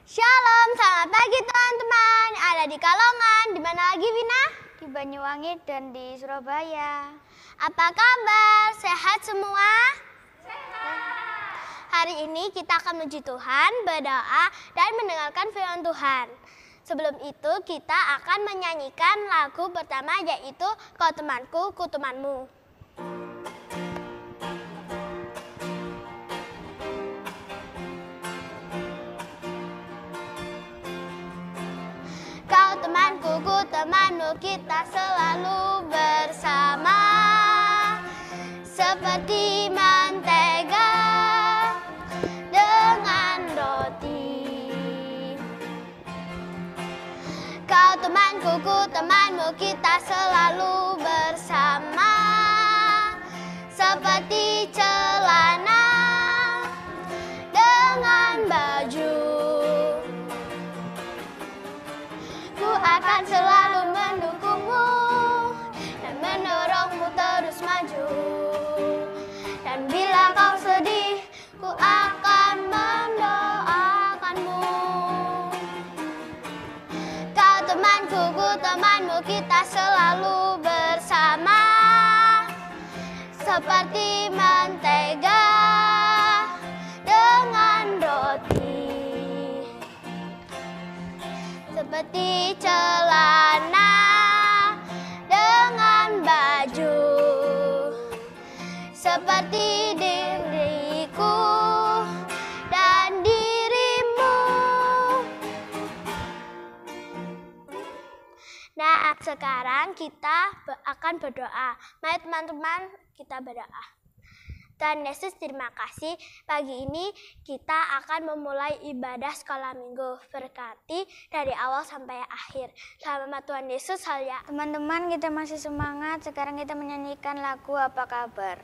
Shalom, selamat pagi teman-teman. Ada di Kalongan, di mana lagi Vina? Di Banyuwangi dan di Surabaya. Apa kabar? Sehat semua? Sehat. Hari ini kita akan memuji Tuhan, berdoa, dan mendengarkan firman Tuhan. Sebelum itu kita akan menyanyikan lagu pertama, yaitu Kau Temanku, Ku Temanmu. Kau temanku, ku temanmu, kita selalu bersama, seperti mentega dengan roti. Kau temanku, ku temanmu, kita selalu bersama, seperti celana dengan baju. Ku akan selalu mendukungmu dan mendorongmu terus maju. Dan bila kau sedih, ku akan mendoakanmu. Kau temanku, ku temanmu, kita selalu bersama, seperti mentega dengan roti, seperti celana dengan baju, seperti diriku dan dirimu. Nah, sekarang kita akan berdoa. Mari teman-teman, kita berdoa. Tuhan Yesus, terima kasih. Pagi ini kita akan memulai ibadah sekolah minggu. Berkati dari awal sampai akhir. Selamat Tuhan Yesus, haleluya. Teman-teman, kita masih semangat. Sekarang kita menyanyikan lagu Apa Kabar.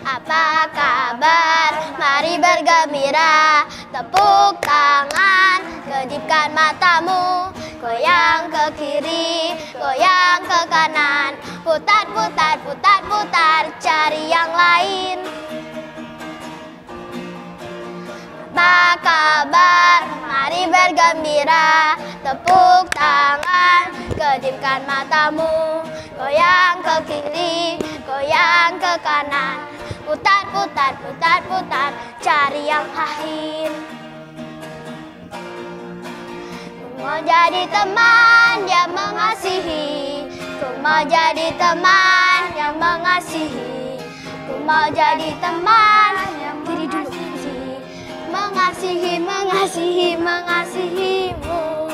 Apa kabar? Mari bergembira. Tepuk tangan, kedipkan matamu. Goyang ke kiri, goyang ke kanan. Putar, putar, putar, putar, cari yang lain. Apa kabar? Mari bergembira. Tepuk tangan, kedipkan matamu. Goyang ke kiri, goyang ke kanan. Putar, putar, putar, putar, cari yang lain. Ku mau jadi teman yang mengasihi. Ku mau jadi teman yang mengasihi. Ku mau jadi teman yang mengasihi. Mengasihi, mengasihi, mengasihimu.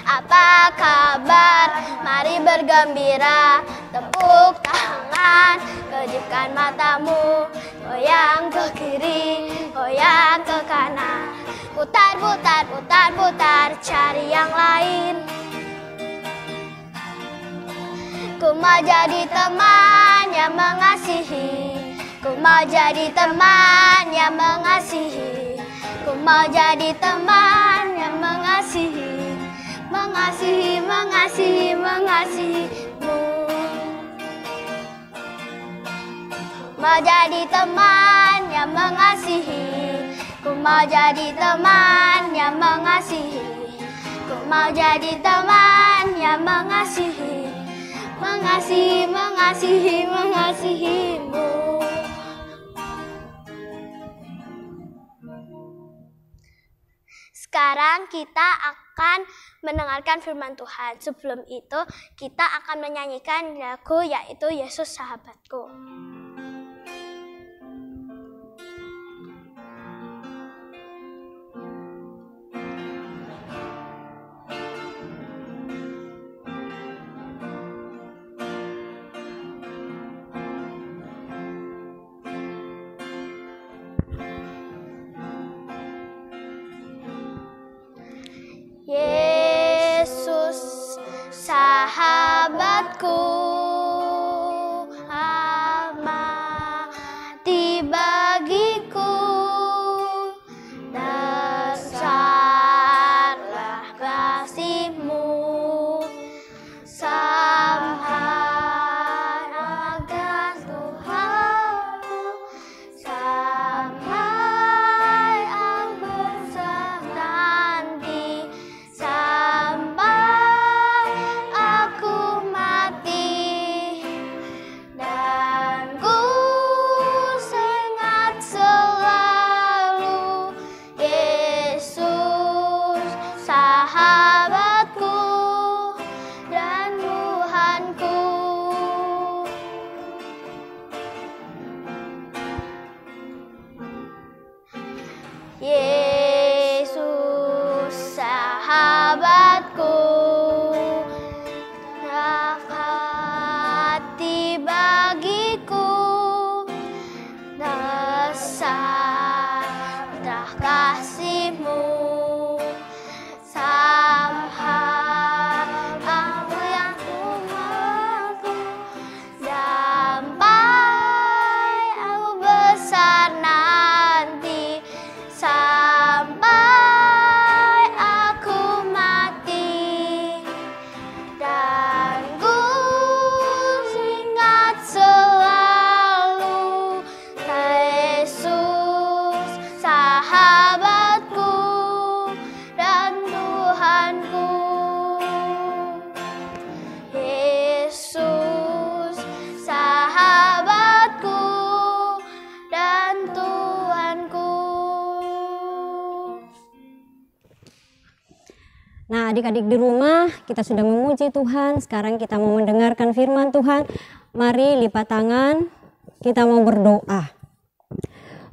Apa kabar? Mari bergembira. Tepuk tangan, kedipkan matamu. Goyang ke kiri, goyang ke kanan. Putar, putar, putar, putar, cari yang lain. Ku mau jadi teman yang mengasihi. Ku mau jadi teman yang mengasihi. Ku mau jadi teman yang mengasihi. Mengasihi, mengasihi, mengasihimu. Mau jadi teman yang mengasihi. Ku mau jadi teman yang mengasihi. Ku mau jadi teman yang mengasihi. Mengasihi, mengasihi, mengasihimu. Sekarang kita akan mendengarkan firman Tuhan. Sebelum itu, kita akan menyanyikan lagu, yaitu Yesus Sahabatku. Yesus sahabatku, aman. sahabatku dan Tuhanku. Yesus sahabatku, nafkati bagiku, dasar kasih-Mu, sahabatku yang Tuhanku, sampai aku besar nanti, sampai aku mati, dan ku ingat selalu Yesus sahabatku dan Tuhanku. Yesus sahabatku dan Tuhanku. Nah, adik-adik di rumah, kita sudah memuji Tuhan. Sekarang kita mau mendengarkan firman Tuhan. Mari lipat tangan, kita mau berdoa.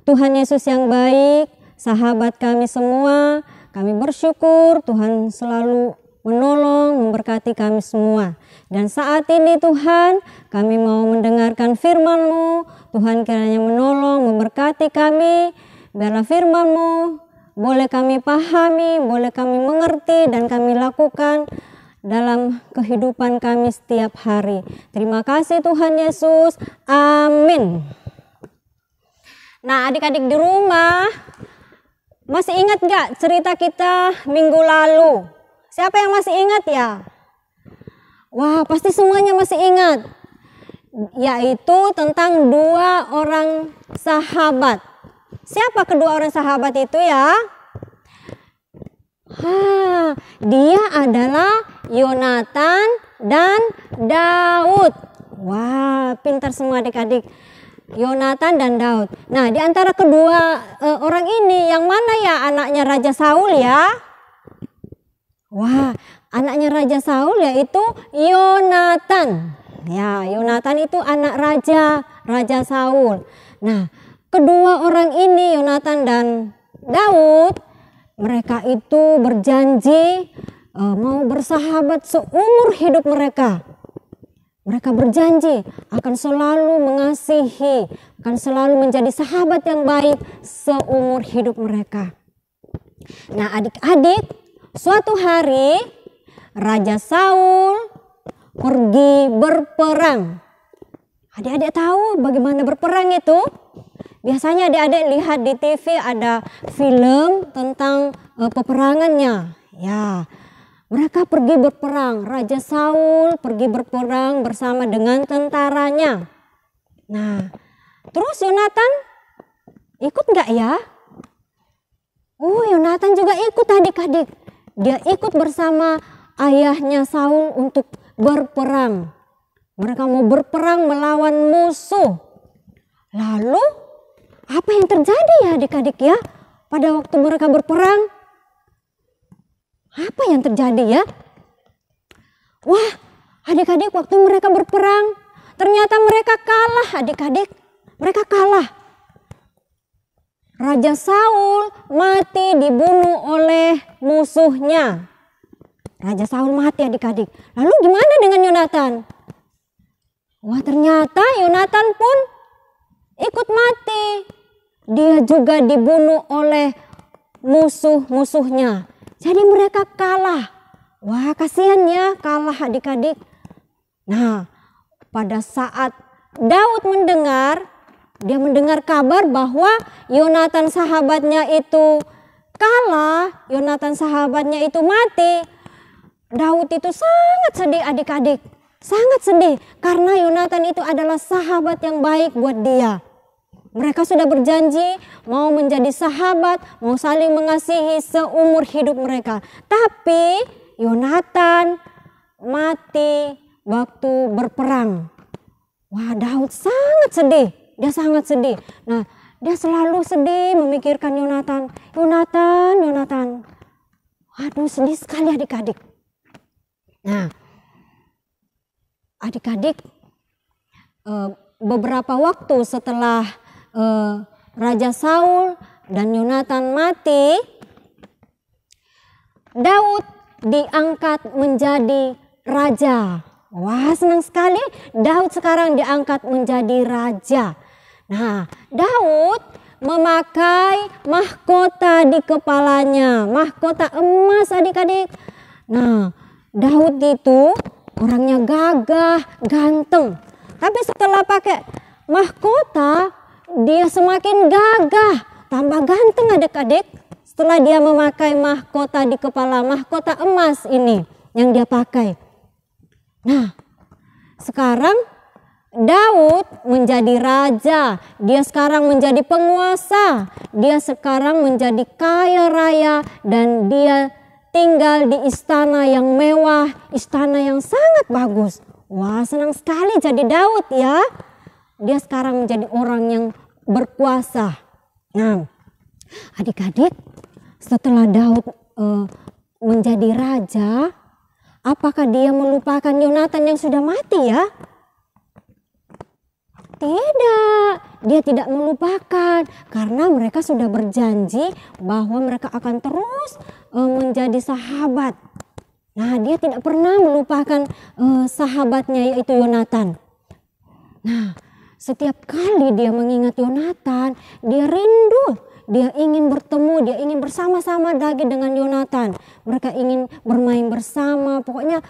Tuhan Yesus yang baik, sahabat kami semua, kami bersyukur Tuhan selalu menolong, memberkati kami semua. Dan saat ini Tuhan, kami mau mendengarkan firman-Mu. Tuhan kiranya menolong, memberkati kami. Biarlah firman-Mu boleh kami pahami, boleh kami mengerti, dan kami lakukan dalam kehidupan kami setiap hari. Terima kasih Tuhan Yesus. Amin. Nah, adik-adik di rumah, masih ingat gak cerita kita minggu lalu? Siapa yang masih ingat ya? Wah, pasti semuanya masih ingat. Yaitu tentang dua orang sahabat. Siapa kedua orang sahabat itu ya? Dia adalah Yonatan dan Daud. Wah, pintar semua adik-adik. Yonatan dan Daud. Nah, di antara kedua orang ini, yang mana ya anaknya Raja Saul ya? Wah, anaknya Raja Saul yaitu Yonatan. Ya, Yonatan itu anak Raja Saul. Nah, kedua orang ini, Yonatan dan Daud, mereka itu berjanji mau bersahabat seumur hidup mereka. Mereka berjanji akan selalu mengasihi, akan selalu menjadi sahabat yang baik seumur hidup mereka. Nah, adik-adik, suatu hari Raja Saul pergi berperang. Adik-adik tahu bagaimana berperang itu? Biasanya adik-adik lihat di TV ada film tentang peperangannya. Ya, mereka pergi berperang. Raja Saul pergi berperang bersama dengan tentaranya. Nah, terus Yonatan ikut nggak ya? Oh, Yonatan juga ikut adik-adik. Dia ikut bersama ayahnya Saul untuk berperang. Mereka mau berperang melawan musuh. Lalu apa yang terjadi ya adik-adik ya pada waktu mereka berperang? Apa yang terjadi ya? Wah, adik-adik, waktu mereka berperang ternyata mereka kalah adik-adik. Mereka kalah. Raja Saul mati dibunuh oleh musuhnya. Raja Saul mati adik-adik. Lalu gimana dengan Yonatan? Wah, ternyata Yonatan pun ikut mati. Dia juga dibunuh oleh musuh-musuhnya. Jadi mereka kalah. Wah, kasihan ya, kalah adik-adik. Nah, pada saat Daud dia mendengar kabar bahwa Yonatan sahabatnya itu kalah, Yonatan sahabatnya itu mati. Daud itu sangat sedih adik-adik. Sangat sedih karena Yonatan itu adalah sahabat yang baik buat dia. Mereka sudah berjanji mau menjadi sahabat, mau saling mengasihi seumur hidup mereka. Tapi Yonatan mati waktu berperang. Wah, Daud sangat sedih. Dia sangat sedih. Nah, dia selalu sedih memikirkan Yonatan. Yonatan. Aduh, sedih sekali adik-adik. Nah, adik-adik, beberapa waktu setelah Raja Saul dan Yonatan mati, Daud diangkat menjadi raja. Wah, senang sekali, Daud sekarang diangkat menjadi raja. Nah, Daud memakai mahkota di kepalanya, mahkota emas adik-adik. Nah, Daud itu orangnya gagah, ganteng. Tapi setelah pakai mahkota, dia semakin gagah, tambah ganteng adik-adik. Setelah dia memakai mahkota di kepala, mahkota emas ini yang dia pakai. Nah, sekarang Daud menjadi raja, dia sekarang menjadi penguasa, dia sekarang menjadi kaya raya dan dia tinggal di istana yang mewah, istana yang sangat bagus. Wah, senang sekali jadi Daud ya. Dia sekarang menjadi orang yang berkuasa. Nah, adik-adik, setelah Daud menjadi raja, apakah dia melupakan Yonatan yang sudah mati ya? Tidak, dia tidak melupakan karena mereka sudah berjanji bahwa mereka akan terus menjadi sahabat. Nah, dia tidak pernah melupakan sahabatnya yaitu Yonatan. Nah, setiap kali dia mengingat Yonatan, dia rindu, dia ingin bertemu, dia ingin bersama-sama lagi dengan Yonatan. Mereka ingin bermain bersama, pokoknya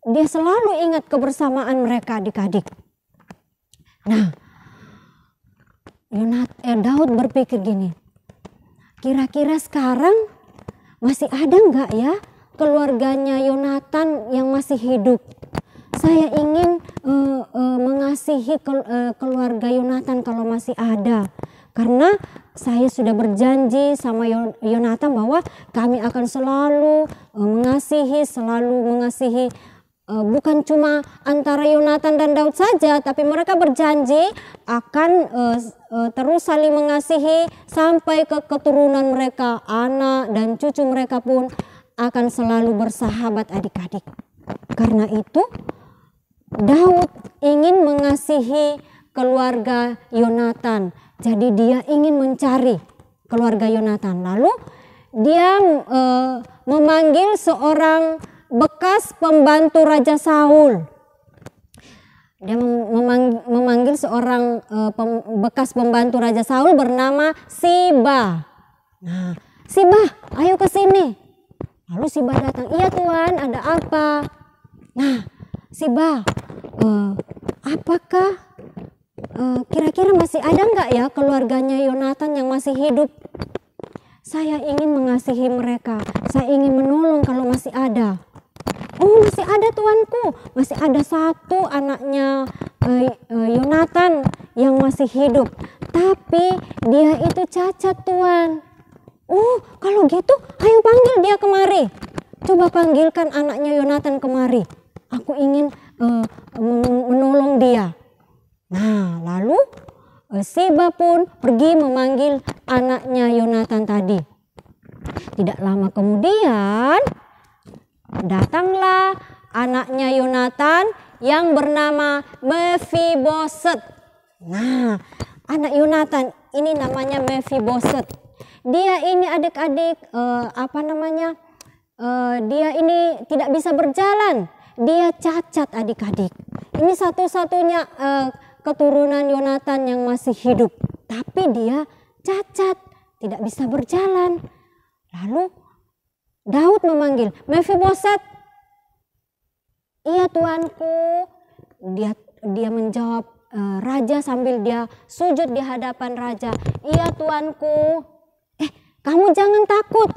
dia selalu ingat kebersamaan mereka adik-adik. Nah, Daud berpikir gini, kira-kira sekarang masih ada enggak ya keluarganya Yonatan yang masih hidup? Saya ingin mengasihi keluarga Yonatan kalau masih ada. Karena saya sudah berjanji sama Yonatan bahwa kami akan selalu mengasihi, bukan cuma antara Yonatan dan Daud saja, tapi mereka berjanji akan terus saling mengasihi sampai ke keturunan mereka, anak dan cucu mereka pun akan selalu bersahabat adik-adik. Karena itu Daud ingin mengasihi keluarga Yonatan, jadi dia ingin mencari keluarga Yonatan. Lalu dia memanggil seorang bekas pembantu Raja Saul. Dia memanggil seorang bekas pembantu Raja Saul bernama Siba. Nah, Siba, ayo ke sini. Lalu Siba datang. Iya Tuan, ada apa? Nah, Siba, apakah kira-kira masih ada nggak ya keluarganya Yonatan yang masih hidup? Saya ingin mengasihi mereka. Saya ingin menolong kalau masih ada. Oh, masih ada tuanku, masih ada satu anaknya Yonatan yang masih hidup, tapi dia itu cacat Tuan. Oh, kalau gitu ayo panggil dia kemari. Coba panggilkan anaknya Yonatan kemari. Aku ingin menolong dia. Nah, lalu Siba pun pergi memanggil anaknya Yonatan tadi. Tidak lama kemudian datanglah anaknya Yonatan yang bernama Mephiboset. Nah, anak Yonatan ini namanya Mephiboset. Dia ini adik-adik dia ini tidak bisa berjalan. Dia cacat adik-adik. Ini satu-satunya keturunan Yonatan yang masih hidup. Tapi dia cacat, tidak bisa berjalan. Lalu Daud memanggil, Mephiboset. Iya tuanku. Dia menjawab raja sambil dia sujud di hadapan raja. Iya tuanku. Kamu jangan takut.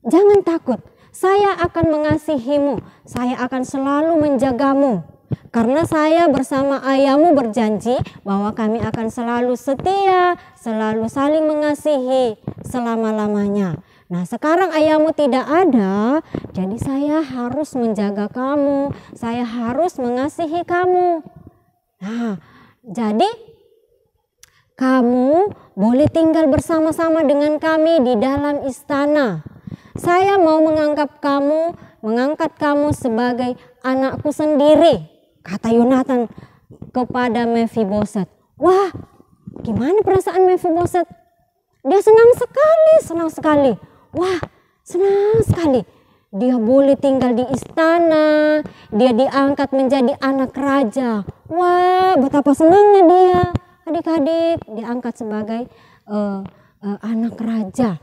Jangan takut. Saya akan mengasihimu. Saya akan selalu menjagamu. Karena saya bersama ayahmu berjanji bahwa kami akan selalu setia, selalu saling mengasihi selama-lamanya. Nah, sekarang ayahmu tidak ada, jadi saya harus menjaga kamu, saya harus mengasihi kamu. Nah, jadi kamu boleh tinggal bersama-sama dengan kami di dalam istana. Saya mau mengangkat kamu sebagai anakku sendiri, kata Yonatan kepada Mephiboset. Wah, gimana perasaan Mephiboset? Dia senang sekali. Wah, senang sekali. Dia boleh tinggal di istana, dia diangkat menjadi anak raja. Wah, betapa senangnya dia. Adik-adik diangkat sebagai anak raja.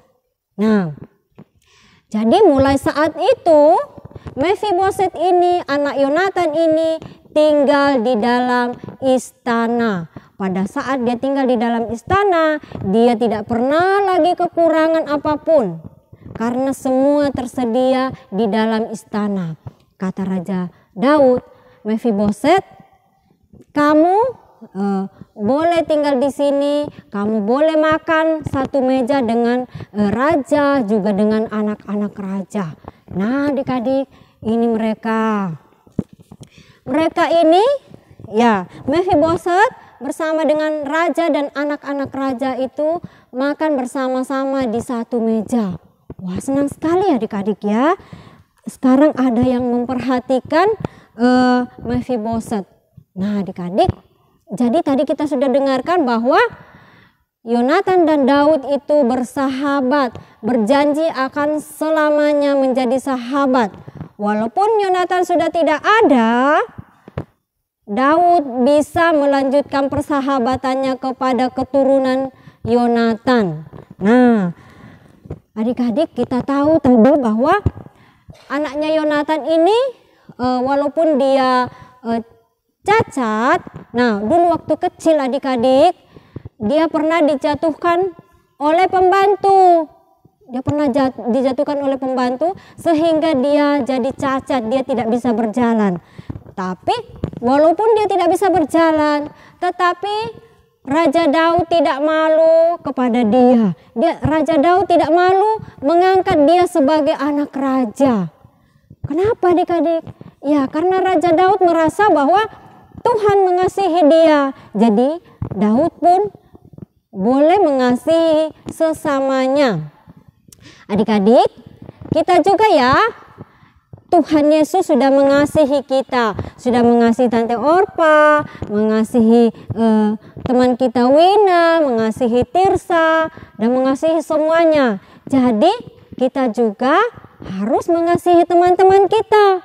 Nah, jadi mulai saat itu Mephiboset ini, anak Yonatan ini tinggal di dalam istana. Pada saat dia tinggal di dalam istana, dia tidak pernah lagi kekurangan apapun. Karena semua tersedia di dalam istana. Kata Raja Daud, Mephiboset, kamu boleh tinggal di sini, kamu boleh makan satu meja dengan raja, juga dengan anak-anak raja. Nah, adik-adik, ini mereka ini, ya, Mephiboset bersama dengan raja dan anak-anak raja itu makan bersama-sama di satu meja. Wah, senang sekali adik-adik ya. Sekarang ada yang memperhatikan Mephiboset. Nah, adik-adik, jadi tadi kita sudah dengarkan bahwa Yonatan dan Daud itu bersahabat, berjanji akan selamanya menjadi sahabat. Walaupun Yonatan sudah tidak ada, Daud bisa melanjutkan persahabatannya kepada keturunan Yonatan. Nah, adik-adik, kita tahu tadi bahwa anaknya Yonatan ini walaupun dia cacat, nah dulu waktu kecil adik-adik, dia pernah dijatuhkan oleh pembantu. Dia pernah dijatuhkan oleh pembantu sehingga dia jadi cacat, dia tidak bisa berjalan. Tapi walaupun dia tidak bisa berjalan, tetapi Raja Daud tidak malu kepada dia. Raja Daud tidak malu mengangkat dia sebagai anak raja. Kenapa adik-adik? Ya, karena Raja Daud merasa bahwa Tuhan mengasihi dia. Jadi Daud pun boleh mengasihi sesamanya. Adik-adik, kita juga ya, Tuhan Yesus sudah mengasihi kita, sudah mengasihi Tante Orpa, mengasihi teman kita Wina, mengasihi Tirsa, dan mengasihi semuanya. Jadi kita juga harus mengasihi teman-teman kita.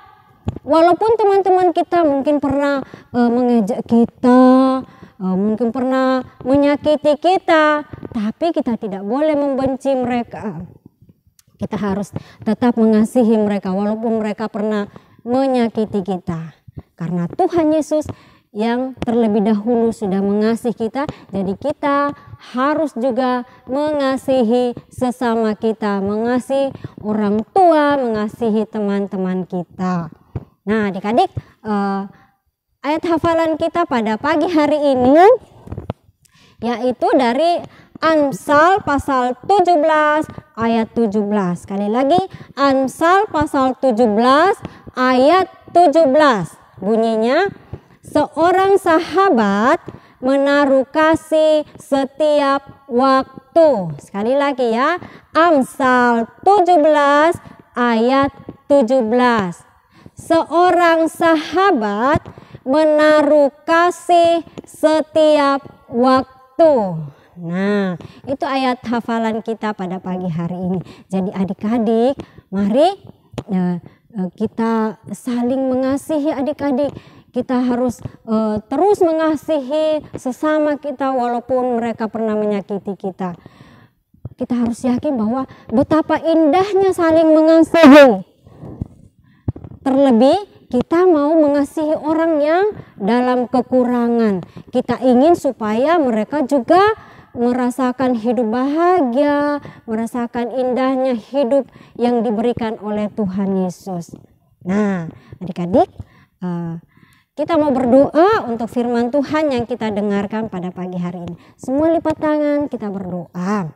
Walaupun teman-teman kita mungkin pernah mengejek kita, mungkin pernah menyakiti kita, tapi kita tidak boleh membenci mereka. Kita harus tetap mengasihi mereka walaupun mereka pernah menyakiti kita. Karena Tuhan Yesus yang terlebih dahulu sudah mengasihi kita, jadi kita harus juga mengasihi sesama kita, mengasihi orang tua, mengasihi teman-teman kita. Nah, adik-adik, ayat hafalan kita pada pagi hari ini yaitu dari Amsal pasal 17 ayat 17. Sekali lagi, Amsal pasal 17 ayat 17. Bunyinya, seorang sahabat menaruh kasih setiap waktu. Sekali lagi ya, Amsal 17 ayat 17. Seorang sahabat menaruh kasih setiap waktu. Nah, itu ayat hafalan kita pada pagi hari ini. Jadi adik-adik, mari kita saling mengasihi adik-adik. Kita harus terus mengasihi sesama kita walaupun mereka pernah menyakiti kita. Kita harus yakin bahwa betapa indahnya saling mengasihi. Terlebih kita mau mengasihi orang yang dalam kekurangan. Kita ingin supaya mereka juga merasakan hidup bahagia, merasakan indahnya hidup yang diberikan oleh Tuhan Yesus. Nah, adik-adik, kita mau berdoa untuk firman Tuhan yang kita dengarkan pada pagi hari ini. Semua lipat tangan, kita berdoa.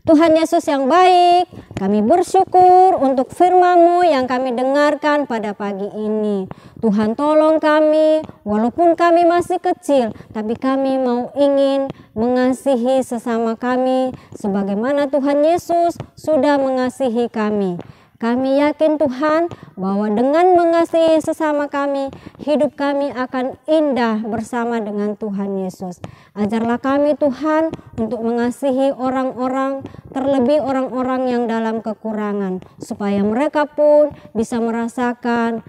Tuhan Yesus yang baik, kami bersyukur untuk firman-Mu yang kami dengarkan pada pagi ini. Tuhan tolong kami, walaupun kami masih kecil, tapi kami mau ingin mengasihi sesama kami sebagaimana Tuhan Yesus sudah mengasihi kami. Kami yakin Tuhan bahwa dengan mengasihi sesama kami, hidup kami akan indah bersama dengan Tuhan Yesus. Ajarlah kami Tuhan untuk mengasihi orang-orang, terlebih orang-orang yang dalam kekurangan, supaya mereka pun bisa merasakan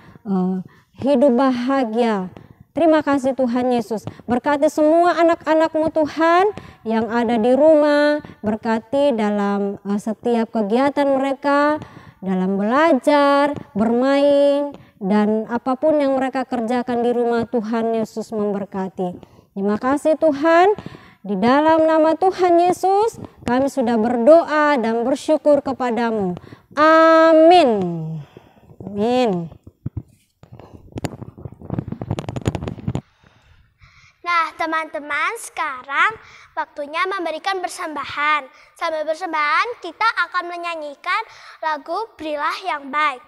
hidup bahagia. Terima kasih Tuhan Yesus. Berkati semua anak-anak-Mu Tuhan yang ada di rumah, berkati dalam setiap kegiatan mereka, dalam belajar, bermain, dan apapun yang mereka kerjakan di rumah. Tuhan Yesus memberkati. Terima kasih Tuhan. Di dalam nama Tuhan Yesus kami sudah berdoa dan bersyukur kepadamu. Amin. Amin. Nah, teman-teman, sekarang waktunya memberikan persembahan. Sambil persembahan, kita akan menyanyikan lagu Berilah yang Baik.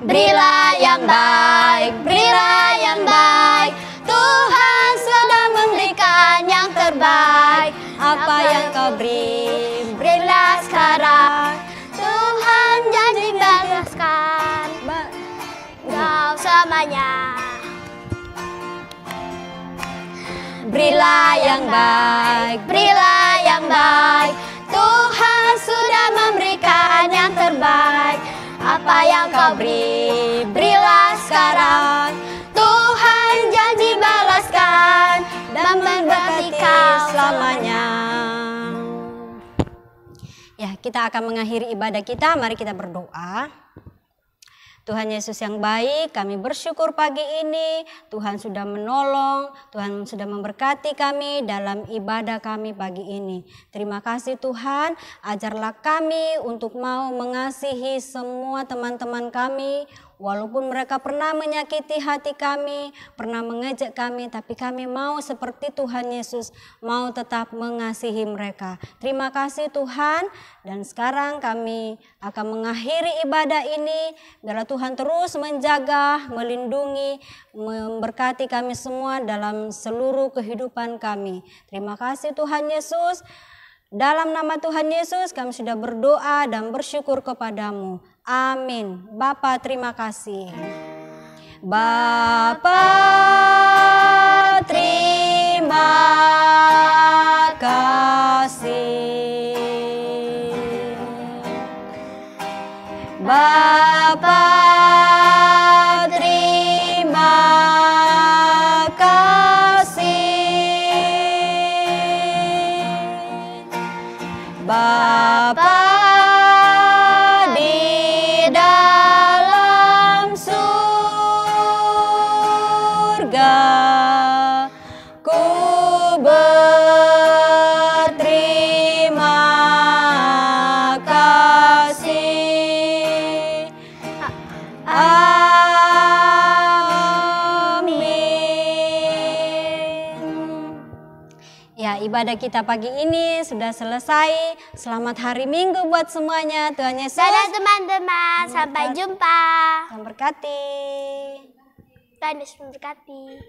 Berilah yang baik, berilah yang baik. Tuhan sudah memberikan yang terbaik. Apa yang kau beri, berilah sekarang. Tuhan janji balaskan kau selamanya. Berilah yang baik, berilah yang baik. Tuhan sudah memberikan yang terbaik. Apa yang kau beri, berilah sekarang. Tuhan janji balaskan dan memberkati kau selamanya. Ya, kita akan mengakhiri ibadah kita. Mari kita berdoa. Tuhan Yesus yang baik, kami bersyukur pagi ini Tuhan sudah menolong, Tuhan sudah memberkati kami dalam ibadah kami pagi ini. Terima kasih Tuhan, ajarlah kami untuk mau mengasihi semua teman-teman kami. Walaupun mereka pernah menyakiti hati kami, pernah mengejek kami, tapi kami mau seperti Tuhan Yesus, mau tetap mengasihi mereka. Terima kasih Tuhan, dan sekarang kami akan mengakhiri ibadah ini. Biarlah Tuhan terus menjaga, melindungi, memberkati kami semua dalam seluruh kehidupan kami. Terima kasih Tuhan Yesus. Dalam nama Tuhan Yesus kami sudah berdoa dan bersyukur kepadamu. Amin. Bapa, terima kasih. Bapa, terima kasih. Bapa, terima kasih. Bapa di dalam surga, ku berterima kasih. Ya, ibadah kita pagi ini sudah selesai. Selamat hari Minggu buat semuanya. Tuhan Yesus. Dadah teman-teman, sampai jumpa. Tuhan berkati. Tuhan Yesus memberkati.